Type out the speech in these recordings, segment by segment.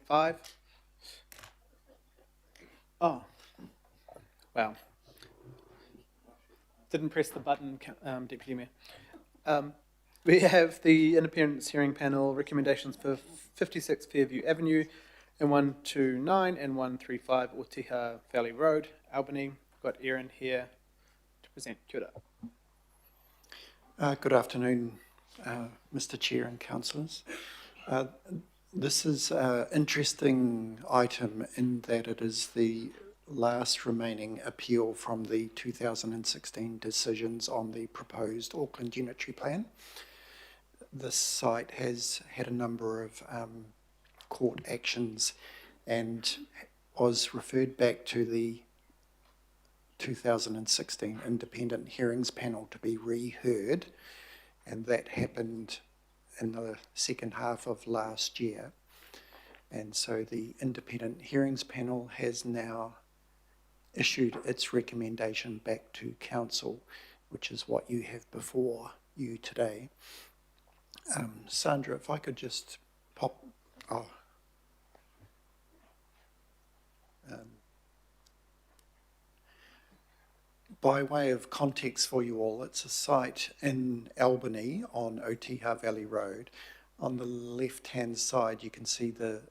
135. Oh, wow. Didn't press the button, Deputy Mayor. We have the Independence Hearing Panel recommendations for 56 Fairview Avenue and 129 and 135 Otiha Valley Road, Albany. We've got Erin here to present. Kia ora. Good afternoon, Mr. Chair and councillors. This is an interesting item in that it is the last remaining appeal from the 2016 decisions on the proposed Auckland Unitary Plan. This site has had a number of court actions and was referred back to the 2016 Independent Hearings Panel to be reheard, and that happened in the second half of last year. And so the Independent Hearings Panel has now issued its recommendation back to Council, which is what you have before you today. Sandra, if I could just pop... By way of context for you all, it's a site in Albany on Otiha Valley Road. On the left-hand side, you can see the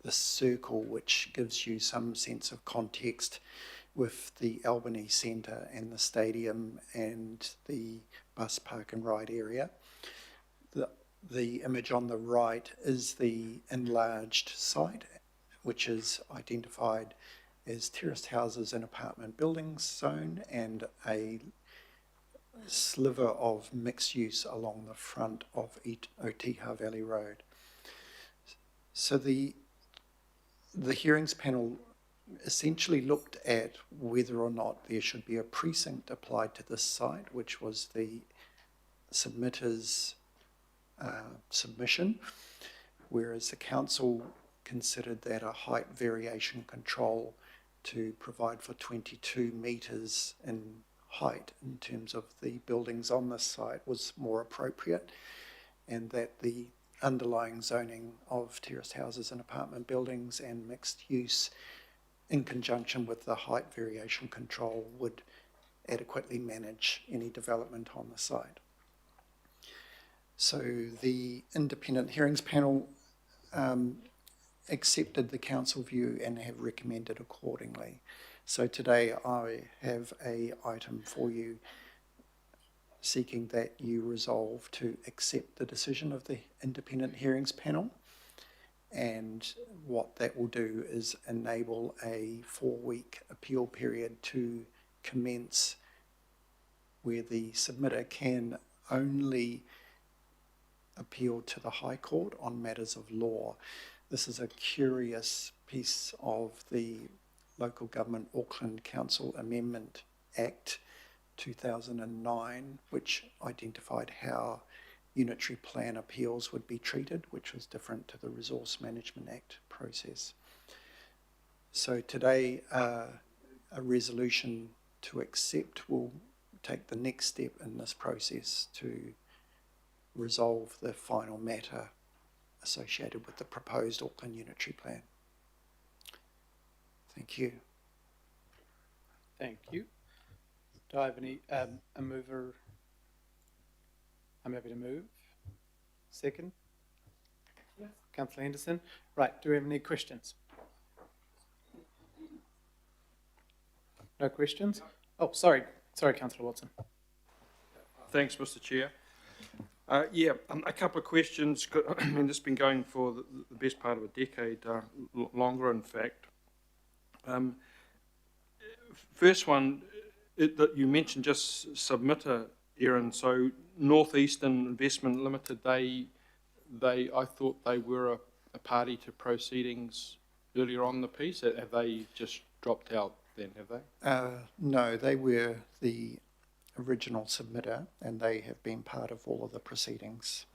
circle, which gives you some sense of context with the Albany Centre and the stadium and the bus park and ride area. The image on the right is the enlarged site, which is identified as terraced houses and apartment buildings zone and a sliver of mixed use along the front of Otiha Valley Road. So the hearings panel essentially looked at whether or not there should be a precinct applied to this site, which was the submitter's submission, whereas the council considered that a height variation control to provide for 22 metres in height in terms of the buildings on this site was more appropriate, and that the underlying zoning of terraced houses and apartment buildings and mixed use in conjunction with the height variation control would adequately manage any development on the site. So the Independent Hearings Panel accepted the council view and have recommended accordingly. So today I have an item for you seeking that you resolve to accept the decision of the Independent Hearings Panel, and what that will do is enable a 4-week appeal period to commence, where the submitter can only appeal to the High Court on matters of law. This is a curious piece of the Local Government Auckland Council Amendment Act 2009, which identified how unitary plan appeals would be treated, which was different to the Resource Management Act process. So today, a resolution to accept will take the next step in this process to resolve the final matter associated with the proposed Auckland Unitary Plan. Thank you. Thank you. Do I have any, a mover? I'm happy to move. Second? Yes. Councillor Henderson. Right, do we have any questions? No questions? Oh, sorry, Councillor Watson. Thanks, Mr. Chair. A couple of questions. I mean, this has been going for the best part of a decade, longer in fact. First one, that you mentioned just submitter, Erin. So Northeastern Investment Limited, I thought they were a party to proceedings earlier on the piece. Have they just dropped out then, have they? No, they were the original submitter and they have been part of all of the proceedings.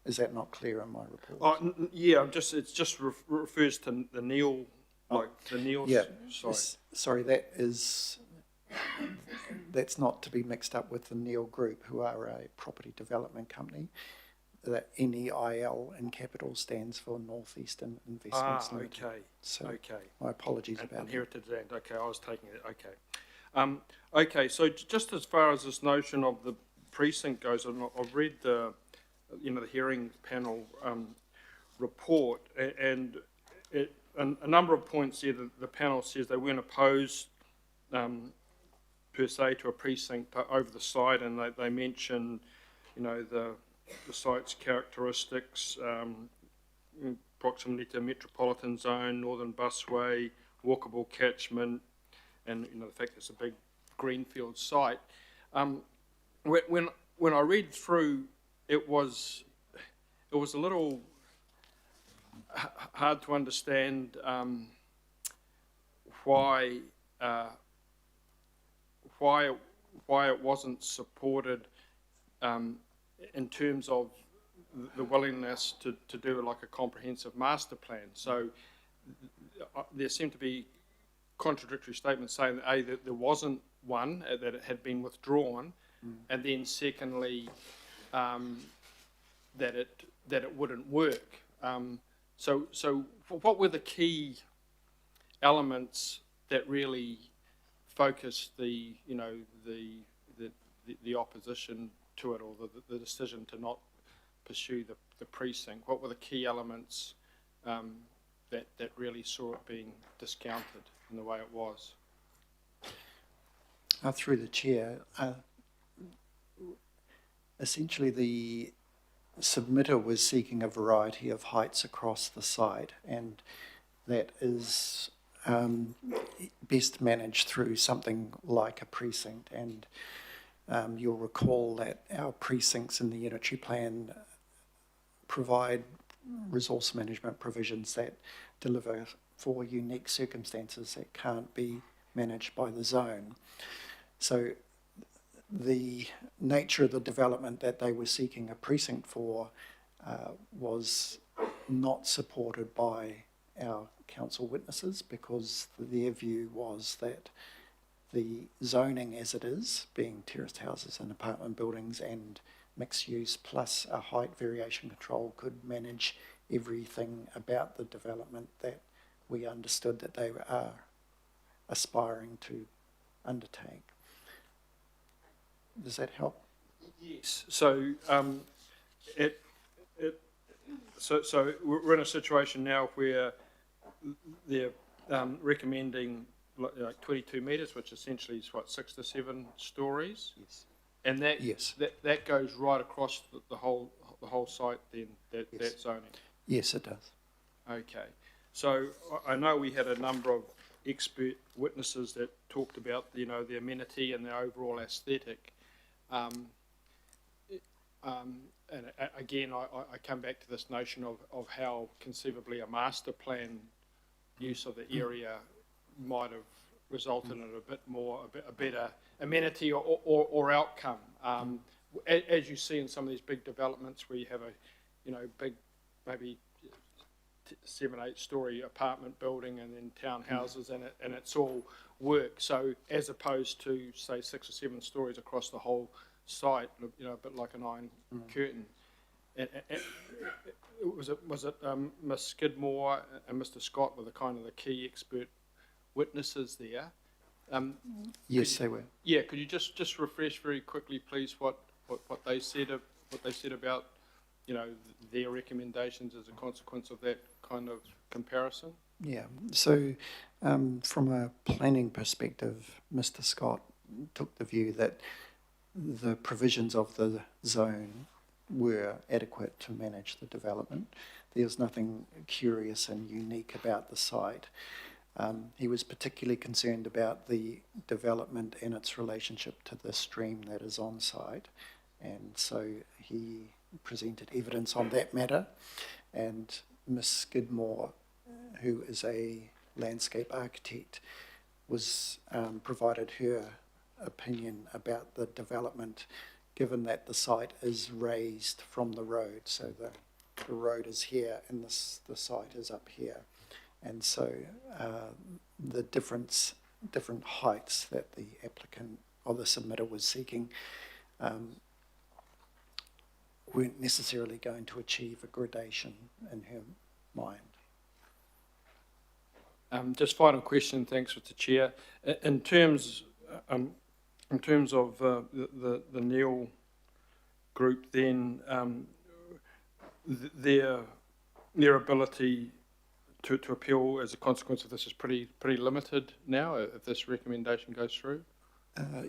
Is that not clear in my report? Oh, yeah, it just refers to the Neil, like the Neil site. Sorry, that's not to be mixed up with the Neil Group, who are a property development company. that NEIL in capital stands for North Eastern Investments Limited. Okay, So okay. my apologies And about that. Heritage Land, okay, I was taking it, okay. Okay, so just as far as this notion of the precinct goes, and I've read the hearing panel report, and a number of points here that the panel says they weren't opposed per se to a precinct over the site, and they mention, the site's characteristics, proximity to metropolitan zone, northern busway, walkable catchment, and the fact it's a big greenfield site. When I read through, it was a little hard to understand why it wasn't supported in terms of the willingness to do like a comprehensive master plan. So there seemed to be contradictory statements saying that that there wasn't one, that it had been withdrawn, and then secondly that it wouldn't work. So what were the key elements that really focused the opposition to it, or the decision to not pursue the precinct? What were the key elements that really saw it being discounted in the way it was? Through the chair, essentially the submitter was seeking a variety of heights across the site, and that is best managed through something like a precinct. And you'll recall that our precincts in the unitary plan provide resource management provisions that deliver for unique circumstances that can't be managed by the zone. So the nature of the development that they were seeking a precinct for was not supported by our council witnesses, because their view was that the zoning as it is, being terraced houses and apartment buildings and mixed use plus a height variation control, could manage everything about the development that we understood that they are aspiring to undertake. Does that help? Yes. So so we're in a situation now where they're recommending like 22 metres, which essentially is what, 6 to 7 stories. Yes. And that Yes. that goes right across the whole site. Then Yes. that zoning. Yes, it does. Okay. So I know we had a number of expert witnesses that talked about the amenity and the overall aesthetic. And again, I come back to this notion of how conceivably a master plan use of the area might have resulted in a better amenity or outcome. As you see in some of these big developments where you have a big, maybe 7, 8 story apartment building and then townhouses and it's all work. So as opposed to say 6 or 7 stories across the whole site, a bit like an iron curtain. And was it Miss Skidmore and Mr. Scott were the kind of the key expert witnesses there? Yes, they were. Yeah, could you just refresh very quickly, please, what they said about their recommendations as a consequence of that kind of comparison? Yeah, so from a planning perspective, Mr. Scott took the view that the provisions of the zone were adequate to manage the development. There's nothing curious and unique about the site. He was particularly concerned about the development and its relationship to the stream that is on site, and so he presented evidence on that matter. And Miss Skidmore, who is a landscape architect, was provided her opinion about the development, given that the site is raised from the road. So the road is here and the site is up here. And so the different heights that the applicant or the submitter was seeking weren't necessarily going to achieve a gradation in her mind. Just final question, thanks, Mr. Chair. In terms of the Neil group, then their ability to appeal as a consequence of this is pretty limited now. If this recommendation goes through,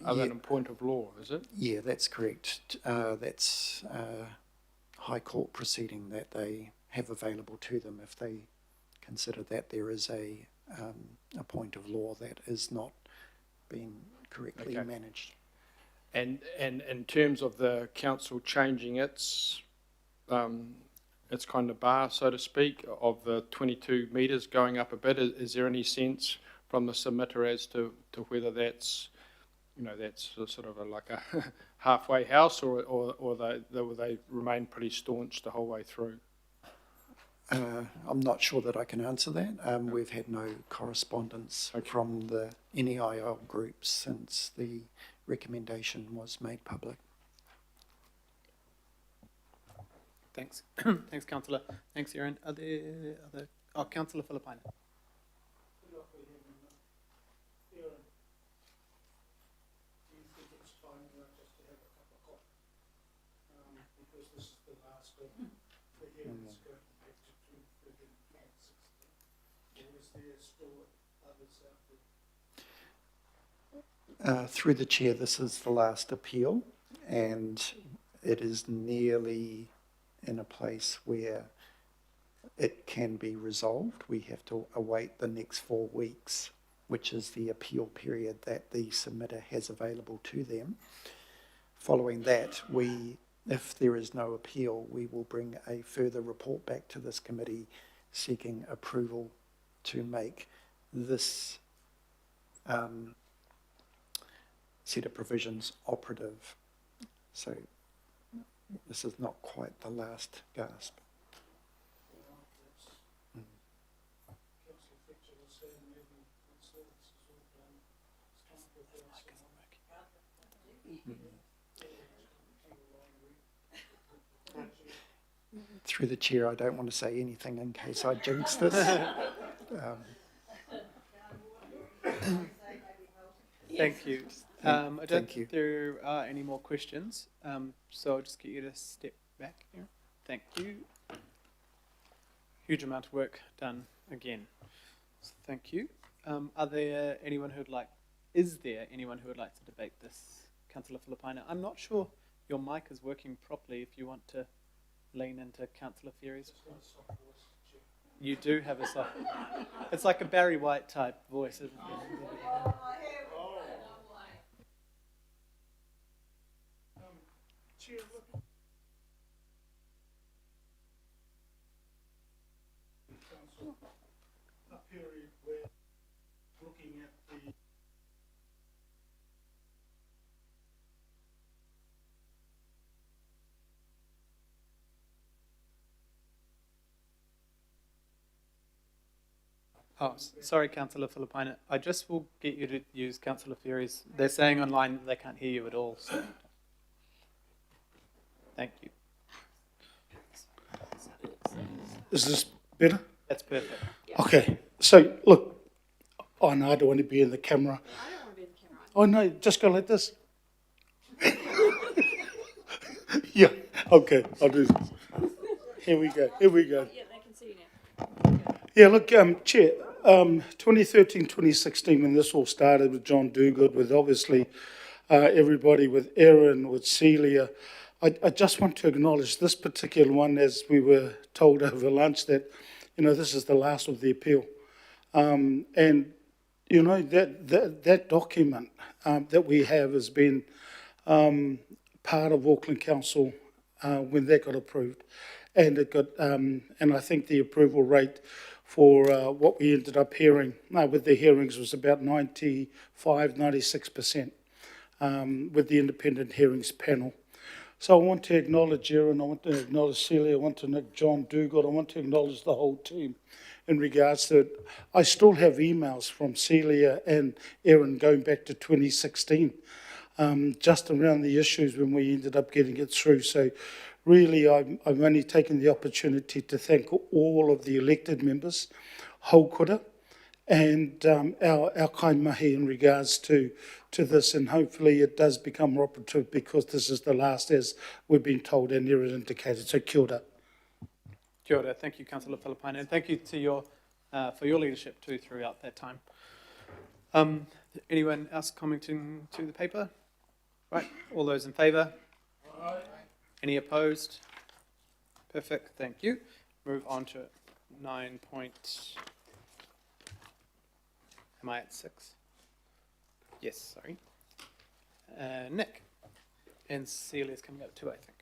other than a point of law, is it? Yeah, that's correct. That's a High Court proceeding that they have available to them if they consider that there is a point of law that is not being correctly managed. And in terms of the council changing its kind of bar, so to speak, of the 22 metres going up a bit, is there any sense from the submitter as to whether that's, that's sort of like a halfway house, or they remain pretty staunch the whole way through? I'm not sure that I can answer that. We've had no correspondence from the NEIL group since the recommendation was made public. Thanks. Thanks, Councillor. Thanks, Erin. Are there other... Oh, Councillor Filipina. Because this is the last of the hearings going back to 2016. Or is there still others out there? Through the chair, this is the last appeal, and it is nearly in a place where it can be resolved. We have to await the next 4 weeks, which is the appeal period that the submitter has available to them. Following that, if there is no appeal, we will bring a further report back to this committee seeking approval to make this set of provisions operative. So this is not quite the last gasp. Through the chair, I don't want to say anything in case I jinx this. Thank you. I don't Thank think you. there are any more questions, so I'll just get you to step back here. Thank you. Huge amount of work done again. So thank you. Is there anyone who would like to debate this? Councillor Filipina, I'm not sure your mic is working properly. If you want to lean into Councillor Ferry's. You do have a soft... It's like a Barry White type voice, isn't it? Chair, look. Council, up here we're looking at the Oh, sorry, Councillor Filipina. I just will get you to use Councillor Ferry's. They're saying online that they can't hear you at all. So. Thank you. Is this better? That's perfect. Okay, so look, I know I don't want to be in the camera. I don't want to be in the camera. Oh no, just go like this. Yeah, okay, I'll do this. Here we go. Yeah, they can see you now. Yeah, look, Chair, 2013, 2016, when this all started with John Dogood, with obviously everybody, with Erin, with Celia, I just want to acknowledge this particular one, as we were told over lunch, that, this is the last of the appeal. And, that document that we have has been part of Auckland Council when that got approved. And it got, and I think the approval rate for what we ended up hearing with the hearings was about 96% with the independent hearings panel. So I want to acknowledge Erin, I want to acknowledge Celia, I want to acknowledge John Dogood, I want to acknowledge the whole team in regards to it. I still have emails from Celia and Erin going back to 2016, just around the issues when we ended up getting it through. So really, I'm only taking the opportunity to thank all of the elected members, haukura, and our kaimahi in regards to this, and hopefully it does become operative because this is the last, as we've been told and Erin indicated. So kia ora. Kia ora. Thank you, Councillor Filipaina, and thank you to your for your leadership too throughout that time. Anyone else commenting to the paper? Right, all those in favour? Aye. Any opposed? Perfect, thank you. Move on to 9 point. Am I at 6? Yes, sorry. Nick. And Celia's coming up too, I think.